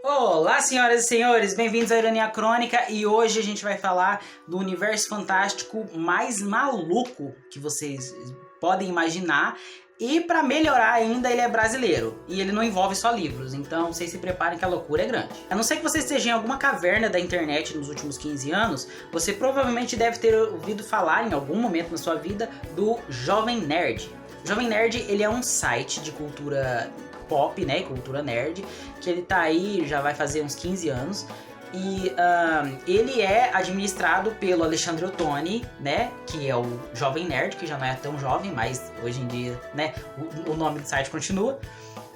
Olá, senhoras e senhores, bem-vindos à Ironia Crônica e hoje a gente vai falar do universo fantástico mais maluco que vocês podem imaginar. E para melhorar ainda, ele é brasileiro e ele não envolve só livros, então vocês se preparem que a loucura é grande. A não ser que você esteja em alguma caverna da internet nos últimos 15 anos, você provavelmente deve ter ouvido falar em algum momento na sua vida do Jovem Nerd. O Jovem Nerd, ele é um site de cultura pop, né, cultura nerd, que ele tá aí, já vai fazer uns 15 anos. E ele é administrado pelo Alexandre Ottoni, né, que é o Jovem Nerd, que já não é tão jovem, mas hoje em dia, né, o nome do site continua.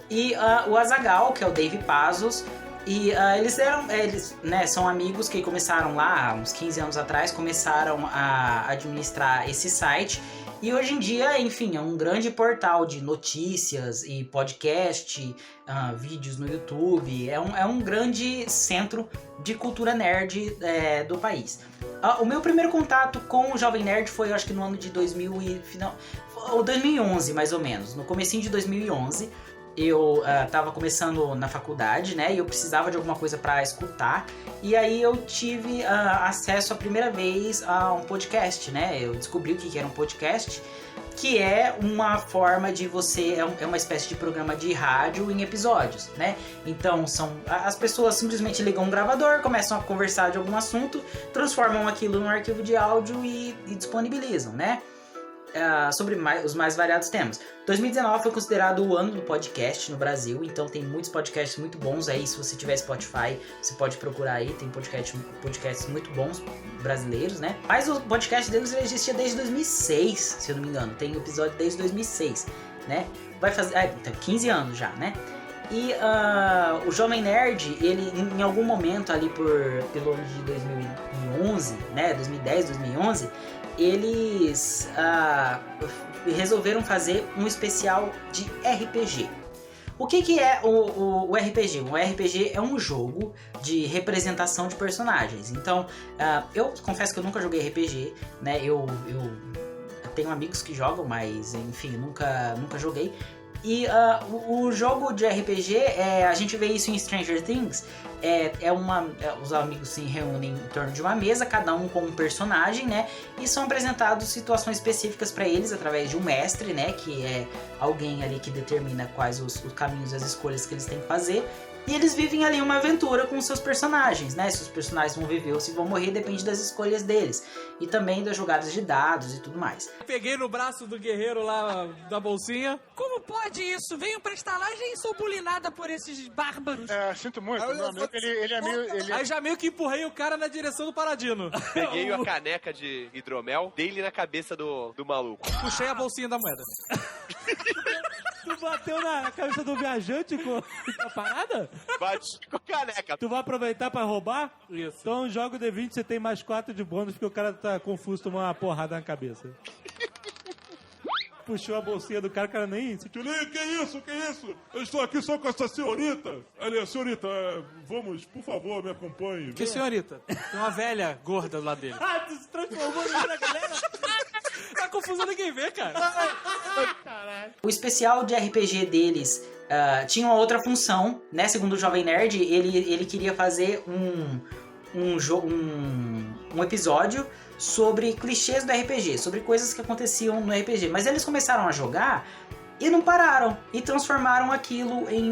E o Azaghal, que é o Dave Pazos. E eles né, são amigos que começaram lá, uns 15 anos atrás, começaram a administrar esse site. E hoje em dia, enfim, é um grande portal de notícias e podcast, vídeos no YouTube. É um grande centro de cultura nerd do país. O meu primeiro contato com o Jovem Nerd foi, eu acho que no ano de 2011, mais ou menos. No comecinho de 2011. Eu tava começando na faculdade, né, e eu precisava de alguma coisa pra escutar, e aí eu tive acesso a primeira vez a um podcast, né, eu descobri o que era um podcast, que é uma forma de você, é uma espécie de programa de rádio em episódios, né, então as pessoas simplesmente ligam um gravador, começam a conversar de algum assunto, transformam aquilo num arquivo de áudio e disponibilizam, né. Sobre os mais variados temas. 2019 foi considerado o ano do podcast no Brasil, então tem muitos podcasts muito bons aí. Se você tiver Spotify, você pode procurar aí, tem podcasts muito bons brasileiros, né? Mas o podcast deles existia desde 2006, se eu não me engano. Tem episódio desde 2006, né? Vai fazer então, 15 anos já, né? E o Jovem Nerd, ele em algum momento ali pelo ano de 2011, né? 2010, 2011, eles resolveram fazer um especial de RPG. O que é o RPG? Um RPG é um jogo de representação de personagens. Então, eu confesso que eu nunca joguei RPG, né? Eu tenho amigos que jogam, mas enfim, nunca joguei. E o jogo de RPG, a gente vê isso em Stranger Things, os amigos se reúnem em torno de uma mesa, cada um com um personagem, né? E são apresentados situações específicas para eles através de um mestre, né? Que é alguém ali que determina quais os caminhos e as escolhas que eles têm que fazer. E eles vivem ali uma aventura com os seus personagens, né? Se os personagens vão viver ou se vão morrer depende das escolhas deles. E também das jogadas de dados e tudo mais. Peguei no braço do guerreiro lá da bolsinha. Como pode isso? Venho pra estalagem e sou bulinada por esses bárbaros. Sinto muito. Meu amigo, ele é meio... Aí já meio que empurrei o cara na direção do Paladino. Peguei a caneca de hidromel, dei-lhe na cabeça do maluco. Puxei a bolsinha da moeda. Tu bateu na cabeça do viajante com a parada? Bati com a caneca. Tu vai aproveitar pra roubar? Isso. Então joga o D20, você tem mais 4 de bônus, porque o cara tá confuso, tomou uma porrada na cabeça. Puxou a bolsinha do cara, o cara nem... Que isso? Eu estou aqui só com essa senhorita. Aliás, senhorita, vamos, por favor, me acompanhe. Que senhorita? Tem uma velha gorda do lado dele. Tu se transformou na galera? Tá confusão ninguém vê, cara. O especial de RPG deles tinha uma outra função, né? Segundo o Jovem Nerd, ele queria fazer um episódio sobre clichês do RPG, sobre coisas que aconteciam no RPG. Mas eles começaram a jogar e não pararam, e transformaram aquilo em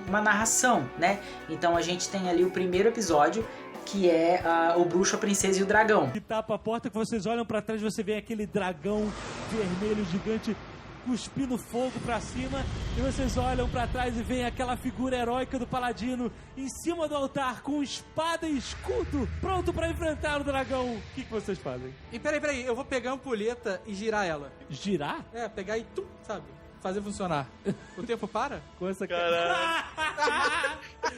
uma narração, né? Então a gente tem ali o primeiro episódio, que é o Bruxo, a Princesa e o Dragão. Que tapa a porta, que vocês olham pra trás, você vê aquele dragão vermelho gigante cuspindo fogo pra cima, e vocês olham pra trás e veem aquela figura heróica do Paladino em cima do altar com espada e escudo, pronto pra enfrentar o dragão. O que vocês fazem? E peraí, eu vou pegar a ampulheta e girar ela. Girar? Pegar e tum, sabe? Fazer funcionar. O tempo para? Com essa Caralho.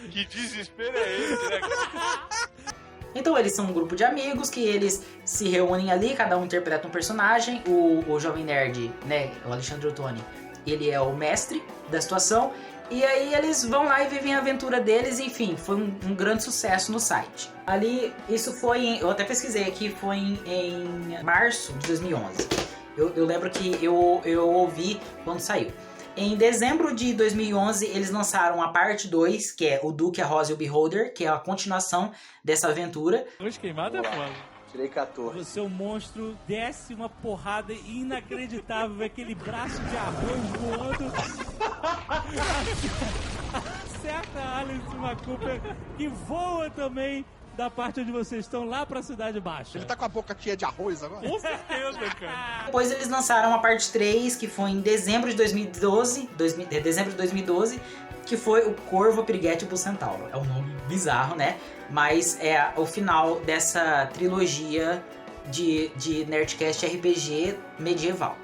Que desespero é esse, né? Então eles são um grupo de amigos que eles se reúnem ali, cada um interpreta um personagem. O Jovem Nerd, né, o Alexandre Ottoni, ele é o mestre da situação. E aí eles vão lá e vivem a aventura deles, enfim, foi um grande sucesso no site. Ali, isso foi, eu até pesquisei aqui, foi em março de 2011. Eu lembro que eu ouvi quando saiu. Em dezembro de 2011, eles lançaram a parte 2, que é o Duke, a Rose e o Beholder, que é a continuação dessa aventura. Luz queimada é foda. Tirei 14. O seu monstro desce uma porrada inacreditável, aquele braço de arroz voando. Acerta a Alice Cooper, que voa também da parte onde vocês estão, lá pra Cidade Baixa. Ele tá com a boca cheia de arroz agora? Com certeza, cara. Depois eles lançaram a parte 3, que foi em dezembro de 2012, que foi o Corvo, a Piriguete e o Bucentauro. É um nome bizarro, né? Mas é o final dessa trilogia de Nerdcast RPG medieval.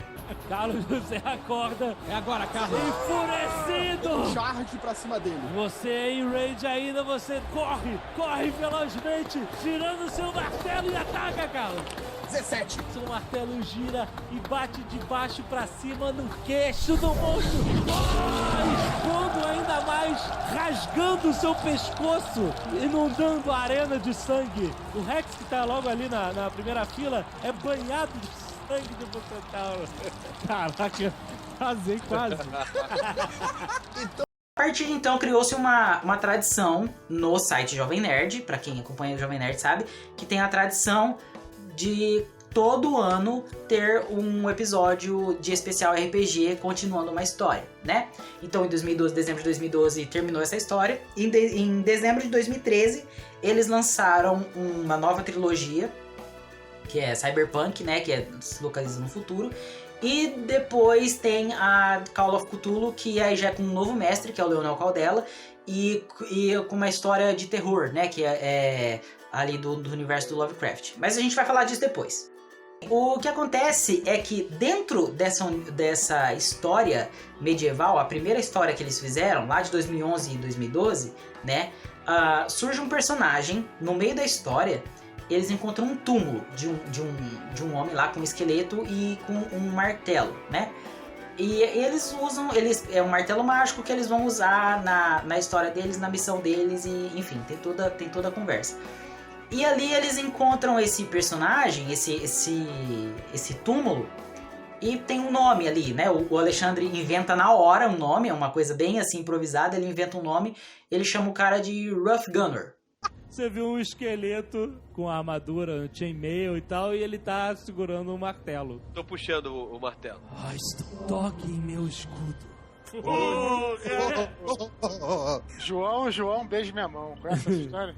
Carlos José acorda. É agora, Carlos. Enfurecido! Charge pra cima dele. Você em rage ainda, você corre velozmente, girando seu martelo e ataca, Carlos. 17. Seu martelo gira e bate de baixo pra cima no queixo do monstro. Expondo ainda mais, rasgando o seu pescoço, inundando a arena de sangue. O Rex, que tá logo ali na primeira fila, é banhado de sangue do Bucentauro. Caraca, quase. A partir de então criou-se uma tradição no site Jovem Nerd, pra quem acompanha o Jovem Nerd sabe, que tem a tradição de todo ano ter um episódio de especial RPG continuando uma história, né? Então em dezembro de 2012 terminou essa história. Em dezembro de 2013 eles lançaram uma nova trilogia, que é Cyberpunk, né? Que se localiza no futuro. E depois tem a Call of Cthulhu, que aí já é com um novo mestre, que é o Leonel Caldela, e com uma história de terror, né? Que é ali do universo do Lovecraft. Mas a gente vai falar disso depois. O que acontece é que dentro dessa história medieval, a primeira história que eles fizeram, lá de 2011 e 2012, né? Surge um personagem no meio da história. Eles encontram um túmulo de um homem lá com um esqueleto e com um martelo, né? E eles usam... é um martelo mágico que eles vão usar na história deles, na missão deles, e enfim, tem toda a conversa. E ali eles encontram esse personagem, esse túmulo, e tem um nome ali, né? O Alexandre inventa na hora um nome, é uma coisa bem assim improvisada, ele inventa um nome, ele chama o cara de Rough Gunner. Você viu um esqueleto com a armadura, chainmail e tal, e ele tá segurando um martelo. Tô puxando o martelo. Toque em meu escudo. João, beije minha mão. Qual é essa história?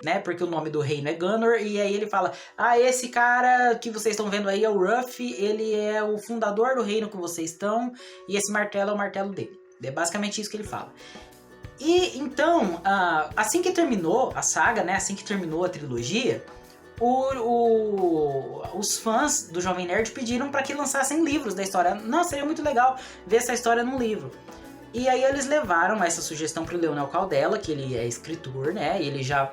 Né? Porque o nome do reino é Gunner, e aí ele fala: esse cara que vocês estão vendo aí é o Ruff, ele é o fundador do reino que vocês estão, e esse martelo é o martelo dele. É basicamente isso que ele fala. E então, assim que terminou a saga, né? Assim que terminou a trilogia, os fãs do Jovem Nerd pediram para que lançassem livros da história. Nossa, seria muito legal ver essa história num livro. E aí eles levaram essa sugestão pro Leonel Caldela, que ele é escritor, né? Ele já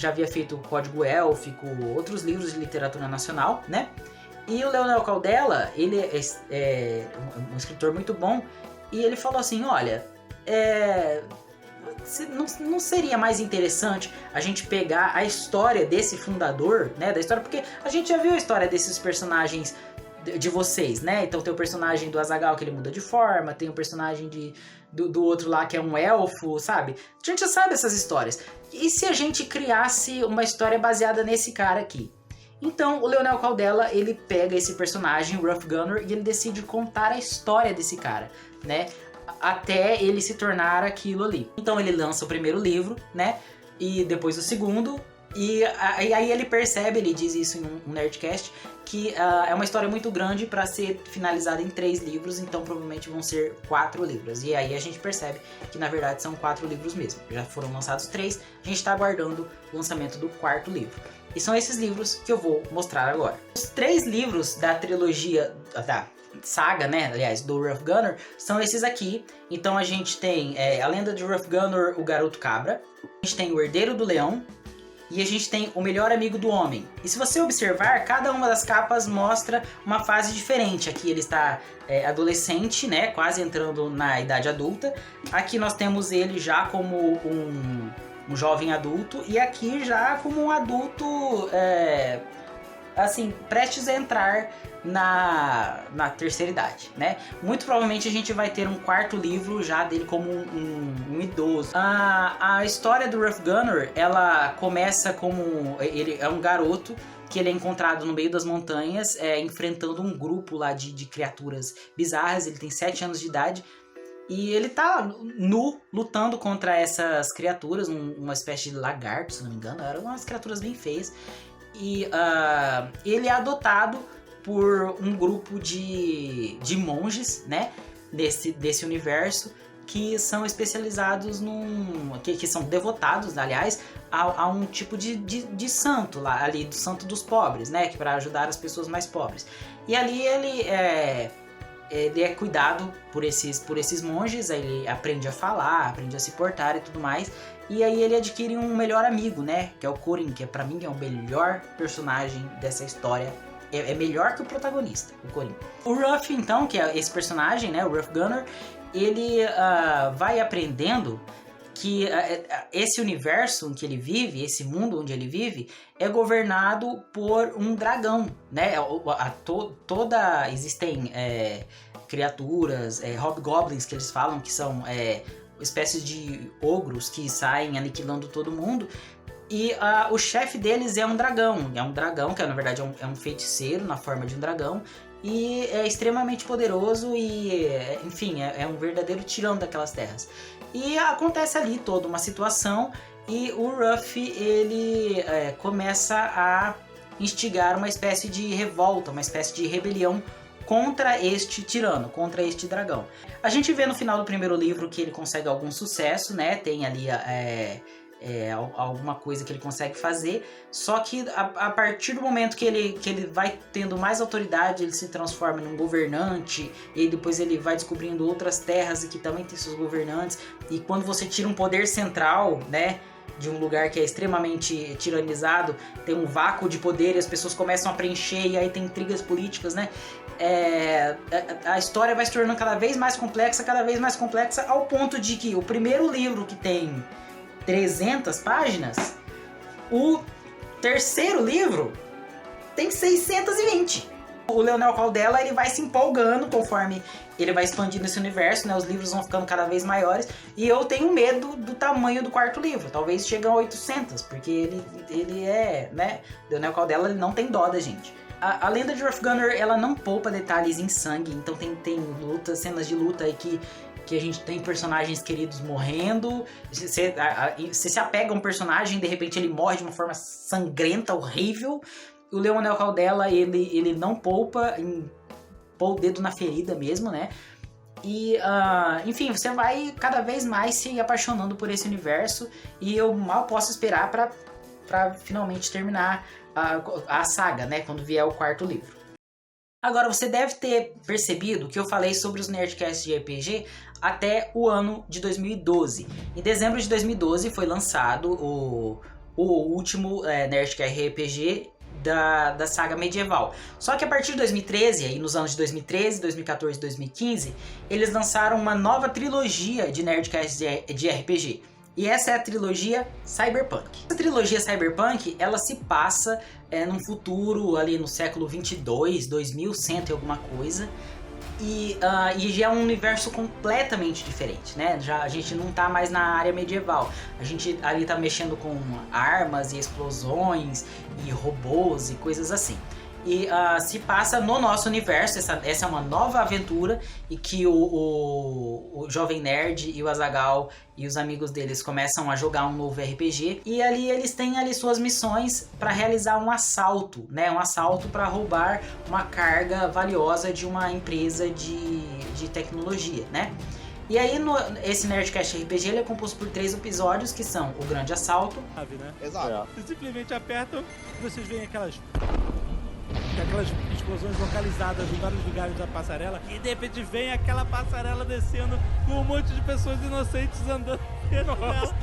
havia feito o Código Élfico, outros livros de literatura nacional, né? E o Leonel Caldela, ele é um escritor muito bom, e ele falou assim: olha, não seria mais interessante a gente pegar a história desse fundador, né, da história, porque a gente já viu a história desses personagens de vocês, né? Então tem o personagem do Azaghal, que ele muda de forma, tem o personagem do outro lá que é um elfo, sabe? A gente já sabe essas histórias. E se a gente criasse uma história baseada nesse cara aqui? Então o Leonel Caldela, ele pega esse personagem, o Rough Gunner, e ele decide contar a história desse cara, né? Até ele se tornar aquilo ali. Então ele lança o primeiro livro, né? E depois o segundo. E aí ele percebe, ele diz isso em um Nerdcast, que é uma história muito grande para ser finalizada em 3 livros, então provavelmente vão ser 4 livros. E aí a gente percebe que na verdade são 4 livros mesmo. Já foram lançados 3, a gente está aguardando o lançamento do 4º livro. E são esses livros que eu vou mostrar agora. Os 3 livros da trilogia, da saga, né, aliás, do Rough Gunner, são esses aqui. Então a gente tem a Lenda de Rough Gunner, o Garoto Cabra. A gente tem o Herdeiro do Leão. E a gente tem o Melhor Amigo do Homem. E se você observar, cada uma das capas mostra uma fase diferente. Aqui ele está adolescente, né, quase entrando na idade adulta. Aqui nós temos ele já como um jovem adulto. E aqui já como um adulto, assim, prestes a entrar na terceira idade, né? Muito provavelmente a gente vai ter um quarto livro já dele como um idoso. A história do Ruff Gunner, ela começa como... Ele é um garoto que ele é encontrado no meio das montanhas, enfrentando um grupo lá de criaturas bizarras. Ele tem 7 anos de idade e ele tá nu, lutando contra essas criaturas, uma espécie de lagarto, se não me engano. Eram umas criaturas bem feias. E ele é adotado por um grupo de monges, né, desse universo, que são especializados que são devotados, aliás, a um tipo de santo lá, ali, do santo dos pobres, né, que para ajudar as pessoas mais pobres. E ali ele é cuidado por esses monges, aí ele aprende a falar, aprende a se portar e tudo mais. E aí ele adquire um melhor amigo, né, que é o Corin, que pra mim é o melhor personagem dessa história. É melhor que o protagonista, o Corin. O Ruff, então, que é esse personagem, né, o Ruff Gunner, ele vai aprendendo que esse universo em que ele vive, esse mundo onde ele vive, é governado por um dragão, né? Existem criaturas, hobgoblins que eles falam, que são espécies de ogros que saem aniquilando todo mundo. E o chefe deles é um dragão. É um dragão, que na verdade é um feiticeiro na forma de um dragão. E é extremamente poderoso e, enfim, é um verdadeiro tirão daquelas terras. E acontece ali toda uma situação e o Ruff, ele começa a instigar uma espécie de revolta, uma espécie de rebelião contra este tirano, contra este dragão. A gente vê no final do primeiro livro que ele consegue algum sucesso, né? Tem ali alguma coisa que ele consegue fazer, só que a partir do momento que ele vai tendo mais autoridade, ele se transforma num governante, e depois ele vai descobrindo outras terras e que também tem seus governantes, e quando você tira um poder central, né, de um lugar que é extremamente tiranizado, tem um vácuo de poder e as pessoas começam a preencher, e aí tem intrigas políticas, né? A história vai se tornando cada vez mais complexa, ao ponto de que o primeiro livro, que tem 300 páginas, o terceiro livro tem 620. O Leonel Caldela, ele vai se empolgando conforme ele vai expandindo esse universo, né? Os livros vão ficando cada vez maiores, e eu tenho medo do tamanho do quarto livro. Talvez chegue a 800, porque ele né? Leonel Caldela, ele não tem dó da gente. A lenda de Ruff Gunner, ela não poupa detalhes em sangue, então tem cenas de luta aí que a gente tem personagens queridos morrendo. Você se apega a um personagem, de repente ele morre de uma forma sangrenta, horrível. O Leonel Caldela, ele não poupa em pôr o dedo na ferida mesmo, né? E, enfim, você vai cada vez mais se apaixonando por esse universo, e eu mal posso esperar pra finalmente terminar a saga, né? Quando vier o quarto livro. Agora, você deve ter percebido que eu falei sobre os Nerdcasts de RPG até o ano de 2012. Em dezembro de 2012 foi lançado o último Nerdcast RPG da saga medieval. Só que a partir de 2013, aí nos anos de 2013, 2014 e 2015, eles lançaram uma nova trilogia de Nerdcasts de RPG. E essa é a trilogia Cyberpunk. Essa trilogia Cyberpunk, ela se passa num futuro ali no século 22, 2100 e alguma coisa. E já é um universo completamente diferente, né? A gente não tá mais na área medieval. A gente ali tá mexendo com armas e explosões e robôs e coisas assim. E se passa no nosso universo. Essa é uma nova aventura, e que o Jovem Nerd e o Azaghal e os amigos deles começam a jogar um novo RPG, e ali eles têm ali suas missões para realizar um assalto, né? Um assalto para roubar uma carga valiosa de uma empresa de tecnologia, né? E aí esse Nerdcast RPG, ele é composto por 3 episódios, que são o Grande Assalto, né? Exato. Você simplesmente apertam e vocês veem aquelas explosões localizadas em vários lugares da passarela, e de repente vem aquela passarela descendo com um monte de pessoas inocentes andando dentro dela.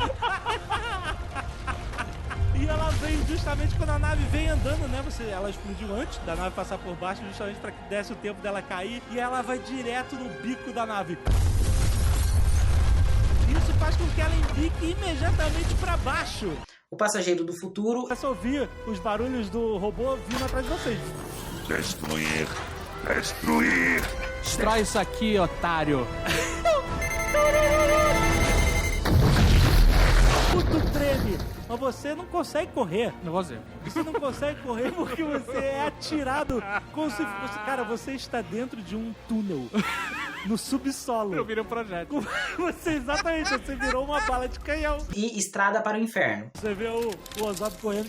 E ela vem justamente quando a nave vem andando, né? Ela explodiu antes da nave passar por baixo, justamente para que desse o tempo dela cair, e ela vai direto no bico da nave. Isso faz com que ela embique imediatamente para baixo. o passageiro do futuro. Começa a ouvir os barulhos do robô vindo atrás de vocês. Destruir. Destruir. Destrói isso aqui, otário. Tudo treme, mas você não consegue correr. Não vou dizer. Você não consegue correr porque você é atirado como se fosse... Cara, você está dentro de um túnel. No subsolo. Eu virei um projétil. Exatamente, você virou uma bala de canhão. E Estrada para o Inferno. Você vê o Ozob correndo.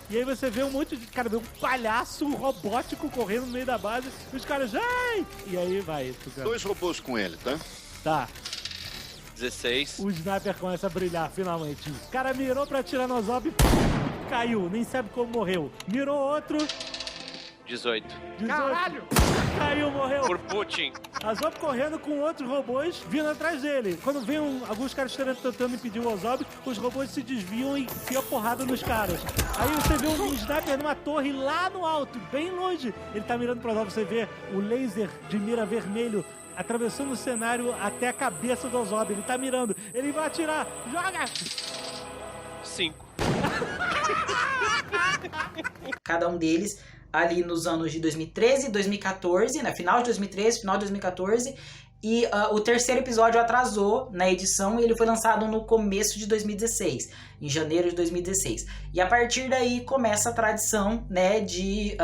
E aí você vê um monte de... Cara, vê um palhaço robótico correndo no meio da base. E os caras... Ai! E aí vai. 2 robôs com ele, tá? Tá. 16. O sniper começa a brilhar, finalmente. O cara mirou pra atirar no Ozob. Caiu. Nem sabe como morreu. Mirou outro. 18. Caralho! Caiu, morreu. Por Putin. Ozob correndo com outros robôs vindo atrás dele. Quando vem alguns caras tentando impedir o Ozob, os robôs se desviam e enfiam porrada nos caras. Aí você vê um sniper numa torre lá no alto, bem longe. Ele tá mirando pro Ozob, você vê o laser de mira vermelho atravessando o cenário até a cabeça do Ozob. Ele tá mirando, ele vai atirar. Joga! 5. Cada um deles ali nos anos de 2013 e 2014, né? Final de 2013, final de 2014. E o terceiro episódio atrasou na edição e ele foi lançado no começo de 2016, em janeiro de 2016. E a partir daí começa a tradição, né, de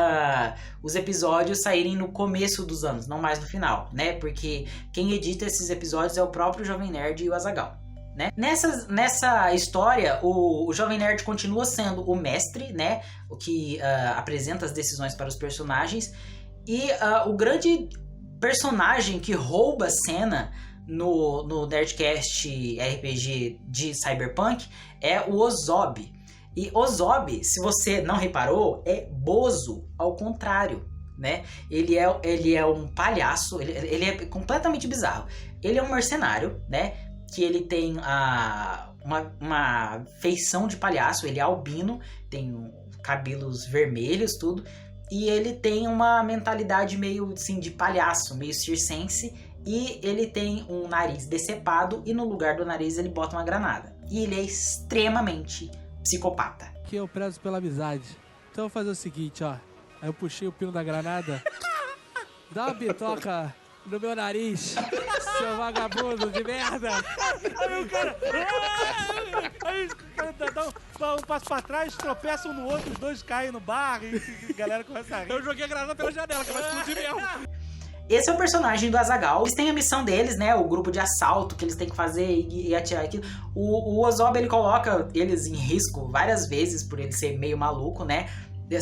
os episódios saírem no começo dos anos, não mais no final, né? Porque quem edita esses episódios é o próprio Jovem Nerd e o Azaghal. Né? Nessa história, o Jovem Nerd continua sendo o mestre, né? O que apresenta as decisões para os personagens. E o grande personagem que rouba a cena no Nerdcast RPG de Cyberpunk é o Ozob. E Ozob, se você não reparou, é Bozo ao contrário, né? Ele é um palhaço, ele é completamente bizarro. Ele é um mercenário, né? Que ele tem uma feição de palhaço, ele é albino, tem cabelos vermelhos, tudo, e ele tem uma mentalidade meio assim de palhaço, meio circense, e ele tem um nariz decepado, e no lugar do nariz ele bota uma granada. E ele é extremamente psicopata. Aqui eu prezo pela amizade. Então eu vou fazer o seguinte, ó. Aí eu puxei o pino da granada. Dá uma bitoca no meu nariz, seu vagabundo de merda. Aí o cara... Aí o cara dá um passo pra trás, tropeçam um no outro, os dois caem no bar e a galera começa a rir. Eu joguei a granada pela janela, que vai explodir mesmo. Esse é o personagem do Azaghal. Eles têm a missão deles, né? O grupo de assalto que eles têm que fazer e atirar aquilo. O Ozob, ele coloca eles em risco várias vezes por ele ser meio maluco, né?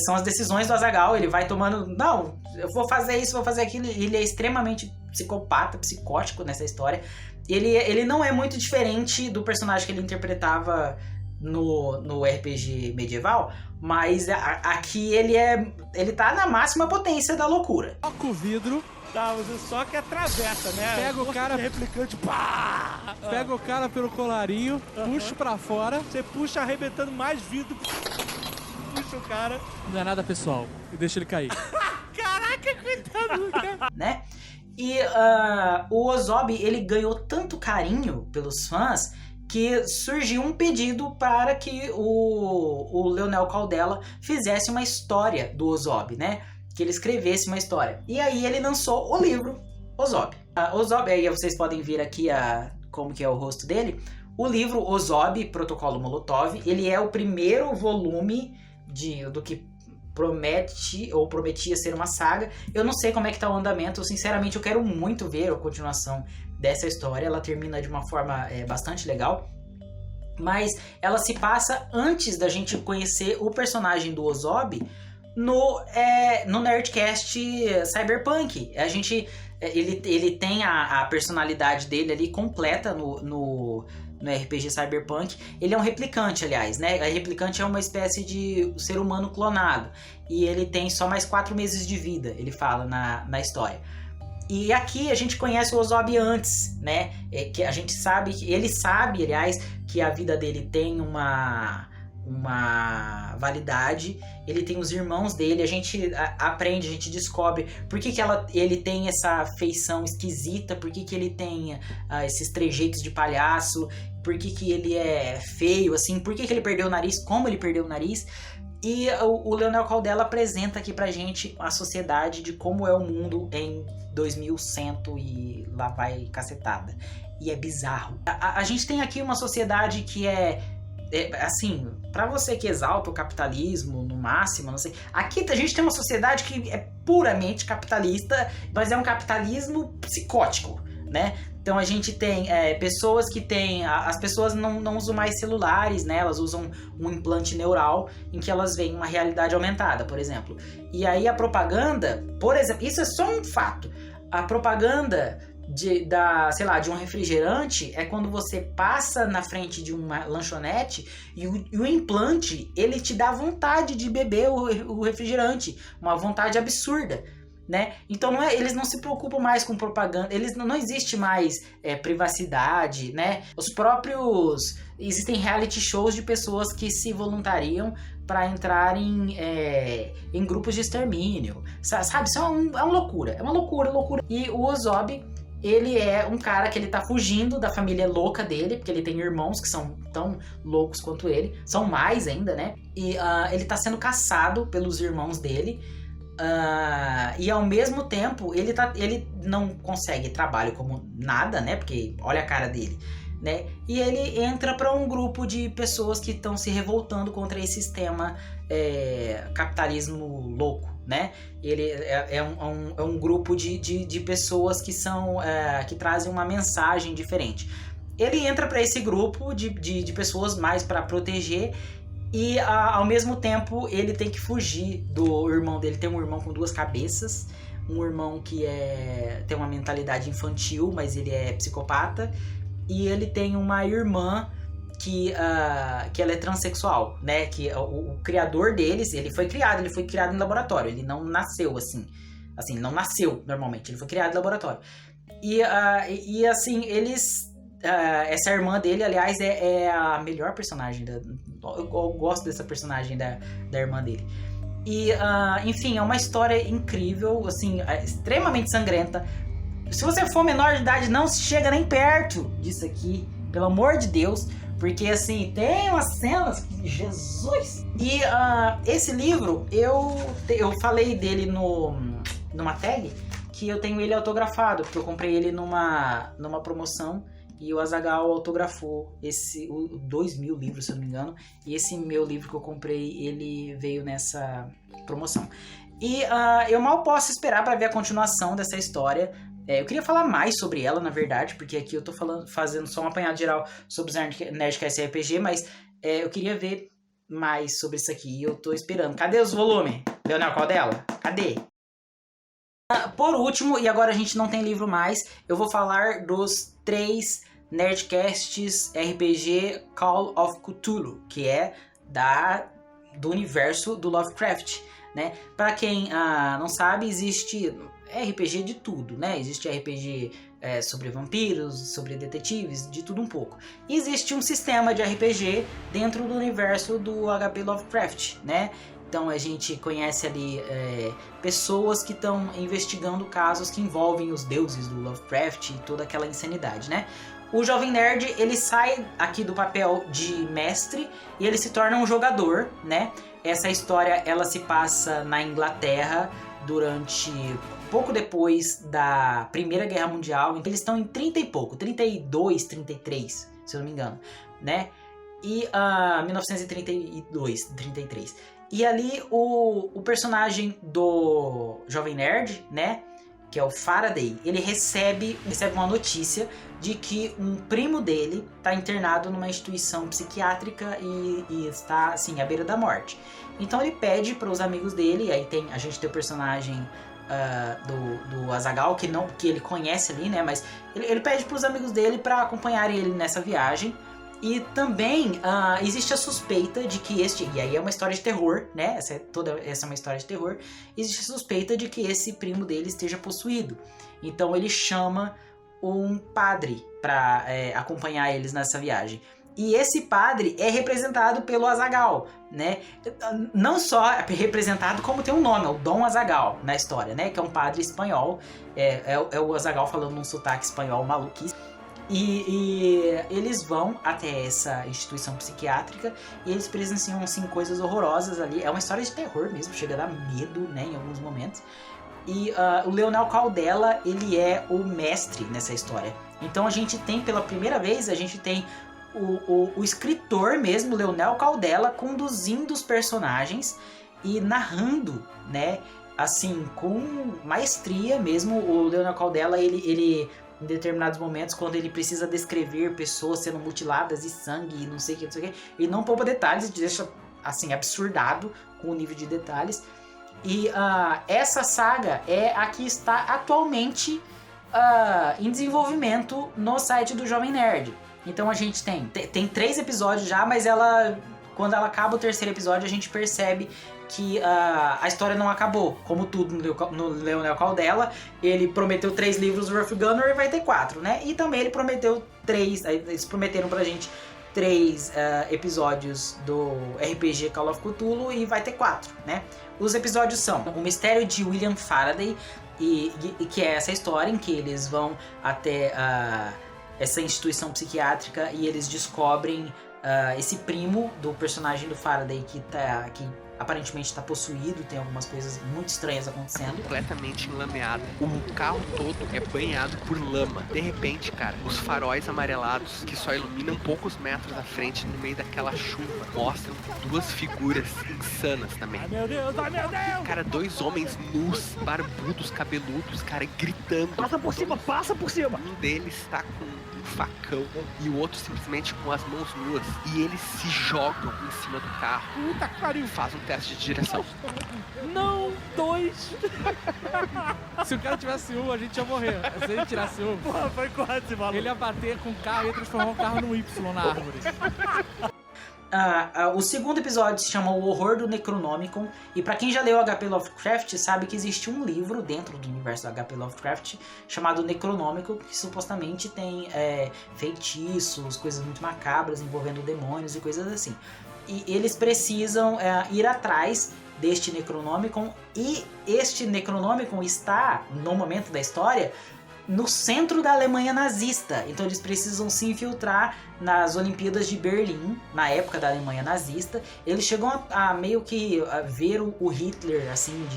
São as decisões do Azaghal. Ele vai tomando... Não, eu vou fazer isso, vou fazer aquilo. Ele é extremamente psicopata, psicótico nessa história. Ele não é muito diferente do personagem que ele interpretava no RPG medieval, mas aqui ele tá na máxima potência da loucura. Toca o vidro. Tá, você só que atravessa, né? Pega o cara... replicante, pá! Pega o cara pelo colarinho, puxa pra fora. Você puxa arrebentando mais vidro. Puxa o cara. Não é nada pessoal. E deixa ele cair. Caraca, coitado do cara. Né? E o Ozob, ele ganhou tanto carinho pelos fãs que surgiu um pedido para que o Leonel Caldela fizesse uma história do Ozob, né? Que ele escrevesse uma história. E aí ele lançou o livro Ozob. Ozob, aí vocês podem ver aqui como que é o rosto dele. O livro Ozob, Protocolo Molotov, ele é o primeiro volume do que promete ou prometia ser uma saga. Eu não sei como é que tá o andamento, sinceramente eu quero muito ver a continuação dessa história. Ela termina de uma forma bastante legal, mas ela se passa antes da gente conhecer o personagem do Ozob no Nerdcast Cyberpunk. Ele tem a personalidade dele ali completa no RPG Cyberpunk. Ele é um replicante, aliás, né? A replicante é uma espécie de ser humano clonado. E ele tem só mais 4 meses de vida, ele fala na história. E aqui a gente conhece o Ozob antes, né? Que a gente sabe, ele sabe, aliás, que a vida dele tem uma validade. Ele tem os irmãos dele, a gente aprende, a gente descobre por que ele tem essa feição esquisita, por que ele tem esses trejeitos de palhaço, por que ele é feio, assim, por que ele perdeu o nariz, como ele perdeu o nariz. E o Leonel Caldela apresenta aqui pra gente a sociedade de como é o mundo em 2100 e lá vai cacetada. E é bizarro. A gente tem aqui uma sociedade que assim, pra você que exalta o capitalismo no máximo, não sei. Aqui a gente tem uma sociedade que é puramente capitalista, mas é um capitalismo psicótico, né? Então a gente tem pessoas que têm... As pessoas não usam mais celulares, né? Elas usam um implante neural em que elas veem uma realidade aumentada, por exemplo. E aí a propaganda, por exemplo... Isso é só um fato. A propaganda de um refrigerante é quando você passa na frente de uma lanchonete e o implante, ele te dá vontade de beber o refrigerante. Uma vontade absurda. Né? Então eles não se preocupam mais com propaganda, não existe mais privacidade, né? Existem reality shows de pessoas que se voluntariam para entrar em grupos de extermínio, sabe? Isso é uma loucura, loucura. E o Ozob, ele é um cara que ele tá fugindo da família louca dele, porque ele tem irmãos que são tão loucos quanto ele, são mais ainda, né? E ele tá sendo caçado pelos irmãos dele. E ao mesmo tempo ele não consegue trabalho como nada, né? Porque olha a cara dele, né? E ele entra para um grupo de pessoas que estão se revoltando contra esse sistema capitalismo louco, né? Ele é um grupo de pessoas que que trazem uma mensagem diferente. Ele entra para esse grupo de pessoas mais para proteger. E ao mesmo tempo ele tem que fugir do irmão dele. Tem um irmão com 2 cabeças, um irmão que tem uma mentalidade infantil, mas ele é psicopata, e ele tem uma irmã que ela é transexual, né? Que o criador deles, ele foi criado em laboratório, ele não nasceu assim, não nasceu normalmente, ele foi criado em laboratório. E assim, eles... essa irmã dele, aliás, é a melhor personagem. Eu gosto dessa personagem da irmã dele. E, enfim, é uma história incrível, assim, extremamente sangrenta. Se você for menor de idade, não chega nem perto disso aqui, pelo amor de Deus. Porque, assim, tem umas cenas que... Jesus! E esse livro, eu falei dele numa tag, que eu tenho ele autografado, porque eu comprei ele numa promoção. E o Azaghal autografou 2.000 livros, se eu não me engano. E esse meu livro que eu comprei, ele veio nessa promoção. E eu mal posso esperar para ver a continuação dessa história. Eu queria falar mais sobre ela, na verdade, porque aqui eu tô fazendo só um apanhado geral sobre os Nerdcast RPG, mas eu queria ver mais sobre isso aqui e eu tô esperando. Cadê os volumes? Leonel Caldela? Cadê? Por último, e agora a gente não tem livro mais, eu vou falar dos 3 Nerdcasts RPG Call of Cthulhu, que é do universo do Lovecraft, né? Pra quem não sabe, existe RPG de tudo, né? Existe RPG sobre vampiros, sobre detetives, de tudo um pouco. E existe um sistema de RPG dentro do universo do HP Lovecraft, né? Então a gente conhece ali pessoas que estão investigando casos que envolvem os deuses do Lovecraft e toda aquela insanidade, né? O Jovem Nerd, ele sai aqui do papel de mestre e ele se torna um jogador, né? Essa história, ela se passa na Inglaterra durante pouco depois da Primeira Guerra Mundial. Então eles estão em 30 e pouco, 32, 33, se eu não me engano, né? E 1932, 33. E ali o personagem do Jovem Nerd, né, que é o Faraday, ele recebe uma notícia de que um primo dele está internado numa instituição psiquiátrica e está, assim, à beira da morte. Então ele pede para os amigos dele, e aí a gente tem o personagem do Azaghal, que ele conhece ali, né, mas ele pede para os amigos dele para acompanharem ele nessa viagem. E também existe a suspeita de que e aí é uma história de terror, né? Essa é uma história de terror. Existe a suspeita de que esse primo dele esteja possuído. Então ele chama um padre para acompanhar eles nessa viagem. E esse padre é representado pelo Azaghal, né? Não só é representado, como tem um nome, é o Dom Azaghal na história, né? Que é um padre espanhol. É o Azaghal falando num sotaque espanhol maluquice. E eles vão até essa instituição psiquiátrica e eles presenciam, assim, coisas horrorosas ali. É uma história de terror mesmo, chega a dar medo, né, em alguns momentos. E o Leonel Caldela, ele é o mestre nessa história. Então a gente tem, pela primeira vez, a gente tem o escritor mesmo, Leonel Caldela, conduzindo os personagens e narrando, né, assim, com maestria mesmo. O Leonel Caldela, ele em determinados momentos, quando ele precisa descrever pessoas sendo mutiladas e sangue e não sei o que, ele não poupa detalhes, ele deixa, assim, absurdado com o nível de detalhes. E essa saga é a que está atualmente em desenvolvimento no site do Jovem Nerd. Então a gente tem 3 episódios já, mas quando ela acaba o 3º episódio, a gente percebe que a história não acabou. Como tudo no Leonel Caldela, ele prometeu 3 livros do Ruff Gunner e vai ter 4, né? E também ele prometeu 3, eles prometeram pra gente 3 episódios do RPG Call of Cthulhu e vai ter 4, né? Os episódios são O Mistério de William Faraday, e que é essa história em que eles vão até essa instituição psiquiátrica e eles descobrem esse primo do personagem do Faraday que aparentemente está possuído, tem algumas coisas muito estranhas acontecendo. Completamente enlameada. O carro todo é banhado por lama. De repente, cara, os faróis amarelados que só iluminam poucos metros à frente no meio daquela chuva mostram 2 figuras insanas também. Ai, meu Deus, ai, meu Deus! Cara, 2 homens nus, barbudos, cabeludos, cara, gritando. Passa por cima, passa por cima! Um deles tá com um facão e o outro simplesmente com as mãos nuas. E eles se jogam em cima do carro. Puta que pariu! Faz um teste de direção. Não, 2! Se o cara tivesse 1, a gente ia morrer. Se ele tirasse 1, Porra, foi quase, maluco. ele ia bater com o carro e ia transformar o carro num Y na árvore. O 2º episódio se chama O Horror do Necronomicon, e pra quem já leu HP Lovecraft sabe que existe um livro dentro do universo do HP Lovecraft chamado Necronomicon, que supostamente tem feitiços, coisas muito macabras envolvendo demônios e coisas assim. E eles precisam ir atrás deste Necronomicon, e este Necronomicon está, no momento da história, no centro da Alemanha nazista. Então eles precisam se infiltrar nas Olimpíadas de Berlim, na época da Alemanha nazista. Eles chegam a meio que ver o Hitler, assim,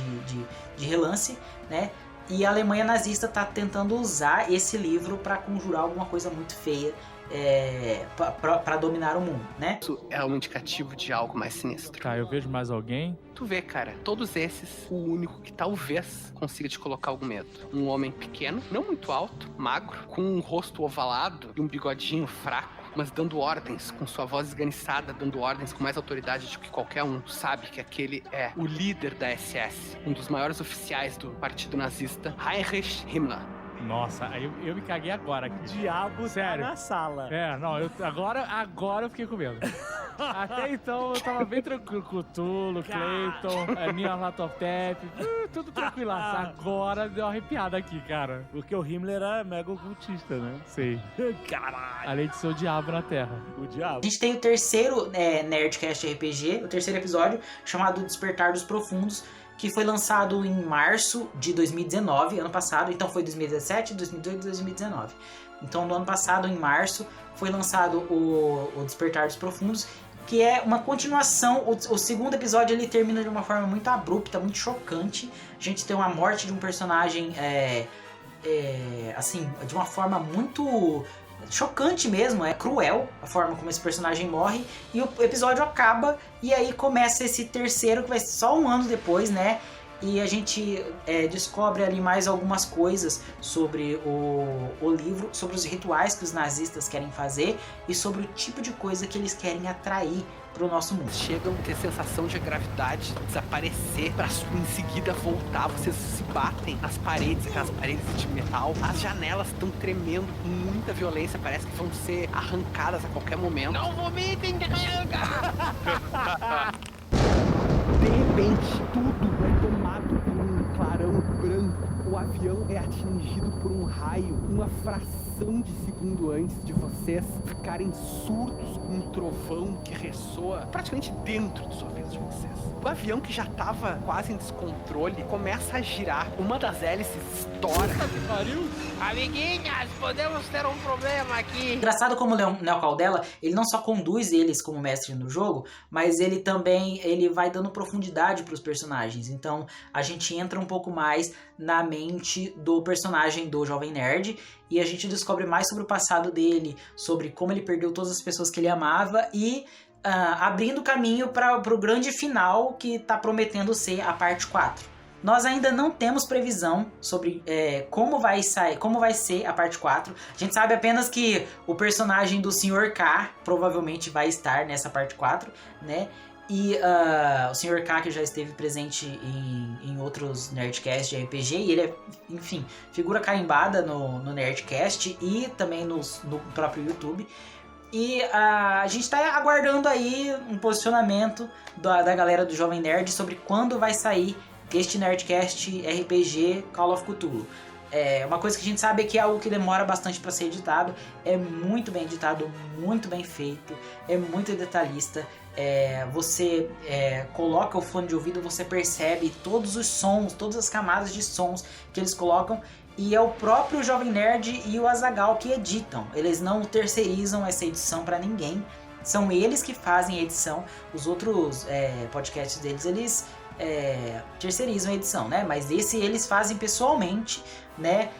de relance, né? E a Alemanha nazista está tentando usar esse livro para conjurar alguma coisa muito feia para dominar o mundo, né? Isso é um indicativo de algo mais sinistro. Tá, eu vejo mais alguém. Tu vê, cara, todos esses, o único que talvez consiga te colocar algum medo. Um homem pequeno, não muito alto, magro, com um rosto ovalado e um bigodinho fraco, mas dando ordens, com sua voz esganiçada, dando ordens com mais autoridade do que qualquer um. Tu sabe que aquele é o líder da SS, um dos maiores oficiais do partido nazista, Heinrich Himmler. Nossa, aí eu me caguei agora aqui. Diabo Sério. tá na sala. Não, agora eu fiquei com medo. Até então eu tava bem tranquilo. Cthulhu, Clayton, Nier Latotep, tudo tranquilaço. Agora deu uma arrepiada aqui, cara. Porque o Himmler era mega ocultista, né? Sei. Caralho. Além de ser o diabo na Terra. O diabo. A gente tem o 3º Nerdcast RPG, o 3º episódio, chamado Despertar dos Profundos, que foi lançado em março de 2019, ano passado. Então foi 2017, 2018 e 2019. Então no ano passado, em março, foi lançado o Despertar dos Profundos, que é uma continuação. O 2º episódio ele termina de uma forma muito abrupta, muito chocante. A gente tem uma morte de um personagem assim, de uma forma muito chocante mesmo, é cruel a forma como esse personagem morre, e o episódio acaba, e aí começa esse 3º, que vai ser só um ano depois, né? E a gente descobre ali mais algumas coisas sobre o livro, sobre os rituais que os nazistas querem fazer e sobre o tipo de coisa que eles querem atrair pro nosso mundo. Chegam a ter sensação de gravidade, desaparecer, pra em seguida voltar. Vocês se batem nas paredes, aquelas paredes de metal. As janelas estão tremendo com muita violência, parece que vão ser arrancadas a qualquer momento. Não vomitem, De repente, tudo é tomado por um clarão branco. O avião é atingido por um raio, uma fração fração de segundo antes de vocês ficarem surdos com um trovão que ressoa praticamente dentro dos ouvidos de vocês. O avião, que já tava quase em descontrole, começa a girar. Uma das hélices estoura. Que pariu! Amiguinhas, podemos ter um problema aqui. Engraçado como o Neo Caldela, ele não só conduz eles como mestre no jogo, mas ele também vai dando profundidade para os personagens. Então a gente entra um pouco mais na mente do personagem do Jovem Nerd e a gente descobre mais sobre o passado dele, sobre como ele perdeu todas as pessoas que ele amava e abrindo caminho para o grande final que está prometendo ser a parte 4. Nós ainda não temos previsão sobre como vai ser a parte 4. A gente sabe apenas que o personagem do Sr. K provavelmente vai estar nessa parte 4, né? E o Sr. K, que já esteve presente em outros Nerdcasts de RPG, e ele é, enfim, figura carimbada no Nerdcast e também no próprio YouTube. E a gente tá aguardando aí um posicionamento da galera do Jovem Nerd sobre quando vai sair este Nerdcast RPG Call of Cthulhu. Uma coisa que a gente sabe é que é algo que demora bastante para ser editado. É muito bem editado, muito bem feito, é muito detalhista. Você coloca o fone de ouvido, você percebe todos os sons, todas as camadas de sons que eles colocam. E é o próprio Jovem Nerd e o Azaghal que editam. Eles não terceirizam essa edição para ninguém. São eles que fazem a edição. Os outros podcasts deles, eles terceirizam a edição, né? Mas esse eles fazem pessoalmente, né?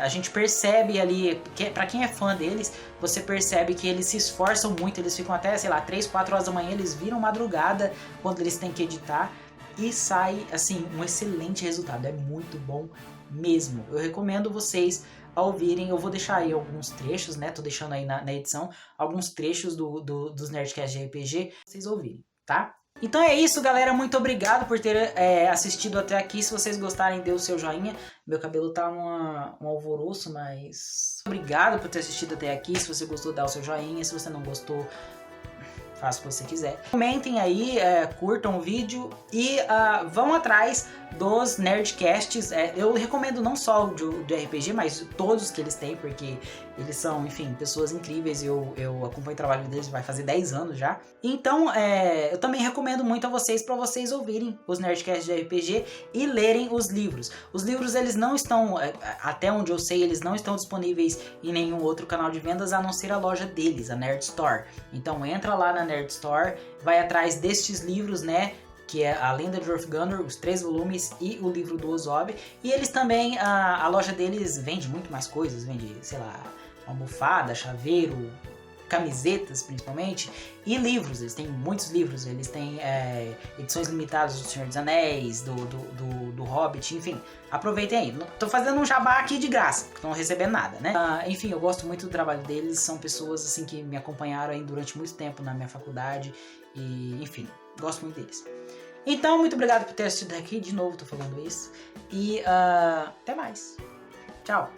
A gente percebe ali, para quem é fã deles, você percebe que eles se esforçam muito. Eles ficam até, sei lá, 3, 4 horas da manhã. Eles viram madrugada quando eles têm que editar. E sai, assim, um excelente resultado. É muito bom mesmo. Eu recomendo vocês a ouvirem. Eu vou deixar aí alguns trechos, né? Tô deixando aí na edição alguns trechos dos Nerdcasts de RPG pra vocês ouvirem, tá? Então é isso, galera. Muito obrigado por ter assistido até aqui. Se vocês gostarem, dê o seu joinha. Meu cabelo tá um alvoroço, mas... Obrigado por ter assistido até aqui. Se você gostou, dá o seu joinha. Se você não gostou, faça o que você quiser. Comentem aí, curtam o vídeo e vão atrás dos Nerdcasts. Eu recomendo não só o do RPG, mas todos que eles têm, porque eles são, enfim, pessoas incríveis. Eu acompanho o trabalho deles, vai fazer 10 anos já. Então, eu também recomendo muito a vocês, para vocês ouvirem os Nerdcasts de RPG e lerem os livros. Os livros, eles não estão, até onde eu sei, eles não estão disponíveis em nenhum outro canal de vendas, a não ser a loja deles, a Nerd Store. Então, entra lá na Nerd Store, vai atrás destes livros, né? Que é a Lenda de Ulfganor, os 3 volumes e o livro do Ozob. E eles também, a loja deles vende muito mais coisas, vende, sei lá, almofada, chaveiro, camisetas principalmente, e livros. Eles têm muitos livros, eles têm edições limitadas do Senhor dos Anéis, do Hobbit, enfim. Aproveitem aí. Tô fazendo um jabá aqui de graça, porque não recebendo nada, né? Enfim, eu gosto muito do trabalho deles, são pessoas assim que me acompanharam aí durante muito tempo na minha faculdade, e enfim, gosto muito deles. Então, muito obrigado por ter assistido aqui, de novo tô falando isso, e até mais. Tchau!